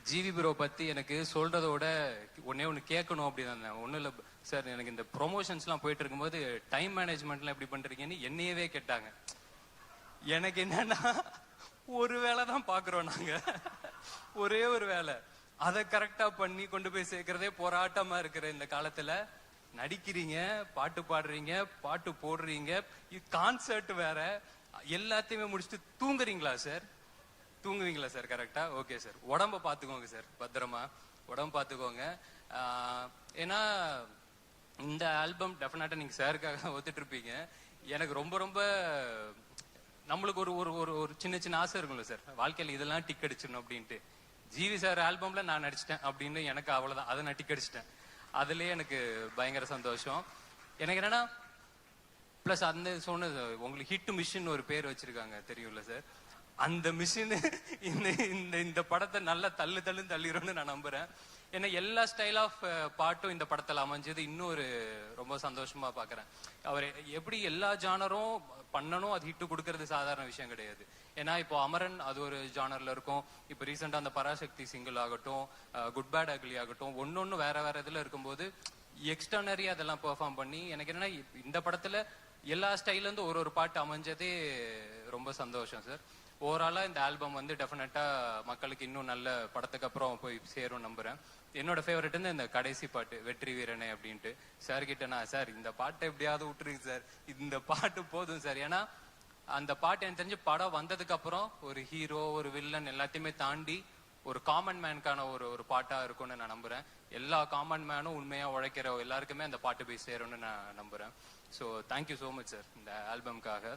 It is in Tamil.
ஜிவி ப்ரோ பத்தி எனக்கு சொல்றதோட ஒன்னே ஒன்று கேட்கணும் அப்படின்னு ஒன்றும் இல்லை சார். எனக்கு இந்த ப்ரொமோஷன்ஸ்லாம் போயிட்டு இருக்கும்போது டைம் மேனேஜ்மெண்ட்லாம் எப்படி பண்றீங்கன்னு என்னையவே கேட்டாங்க. எனக்கு என்னன்னா ஒரு வேலை தான் பாக்குறோம் நாங்க, ஒரே ஒரு வேலை, அதை கரெக்டா பண்ணி கொண்டு போய் சேர்க்கறதே போராட்டமா இருக்கிற இந்த காலத்துல நடிக்கிறீங்க, பாட்டு பாடுறீங்க, பாட்டு போடுறீங்க, கான்சர்ட் வேற, எல்லாத்தையுமே முடிச்சுட்டு தூங்குறீங்களா சார்? தூங்குவீங்களா சார்? கரெக்டா? Okay sir. உடம்ப பாத்துக்கோங்க சார், பத்திரமா உடம்பு பாத்துக்கோங்க. ஏன்னா இந்த ஆல்பம் டெஃபினட்டா நீங்க சாருக்காக ஒத்துட்டு இருப்பீங்க. எனக்கு ரொம்ப ரொம்ப நம்மளுக்கு ஒரு ஒரு ஒரு ஒரு சின்ன சின்ன ஆசை இருக்கும்ல சார், வாழ்க்கையில இதெல்லாம் டிக் அடிச்சிடணும் அப்படின்ட்டு. ஜிவி சார் ஆல்பம்ல நான் நடிச்சிட்டேன் அப்படின்னு எனக்கு அவ்வளவுதான், அதை நான் டிக் அடிச்சிட்டேன். அதுலயே எனக்கு பயங்கர சந்தோஷம். எனக்கு என்னன்னா பிளஸ் அந்த சொன்னது உங்களுக்கு ஹிட் மிஷின் ஒரு பேர் வச்சிருக்காங்க தெரியும்ல சார், அந்த மிஷின் இந்த இந்த இந்த படத்தை நல்லா தள்ளிடும்னு நான் நம்புறேன். ஏன்னா எல்லா ஸ்டைல் ஆஃப் பாட்டும் இந்த படத்துல அமைஞ்சது இன்னும் ஒரு ரொம்ப சந்தோஷமா பாக்குறேன். அவர் எப்படி எல்லா ஜானரும் பண்ணணும், அது ஹிட்டு கொடுக்கறது சாதாரண விஷயம் கிடையாது. ஏன்னா இப்போ அமரன் அது ஒரு ஜானர்ல இருக்கும், இப்போ ரீசெண்டா அந்த பராசக்தி சிங்கிள் ஆகட்டும், குட் பேட் அக்லி ஆகட்டும், ஒன்னொன்னு வேற வேற இதுல இருக்கும்போது எக்ஸ்டர்னரி அதெல்லாம் பெர்ஃபார்ம் பண்ணி எனக்கு என்னன்னா இந்த படத்துல எல்லா ஸ்டைல இருந்து ஒரு ஒரு பாட்டு அமைஞ்சதே ரொம்ப சந்தோஷம் சார். ஓவராலா இந்த ஆல்பம் வந்து டெஃபினட்டா மக்களுக்கு இன்னும் நல்ல படத்துக்கு அப்புறம் போய் சேரும் நம்புறேன். என்னோட ஃபேவரட் இந்த கடைசி பாட்டு வெற்றி வீரனே அப்படின்ட்டு. சார் கிட்ட நான் சார் இந்த பாட்டை எப்படியாவது விட்டுருங்க சார், இந்த பாட்டு போதும் சார். ஏன்னா அந்த பாட்டு எனக்கு தெரிஞ்சு படம் வந்ததுக்கு அப்புறம் ஒரு ஹீரோ ஒரு வில்லன் எல்லாத்தையுமே தாண்டி ஒரு காமன் மேனுக்கான ஒரு ஒரு பாட்டா இருக்கும்னு நான் நம்புறேன். எல்லா காமன் மேனும் உண்மையா உழைக்கிற எல்லாருக்குமே அந்த பாட்டு போய் சேரும்னு நான் நம்புறேன். So thank you so much sir இந்த ஆல்பம்காக.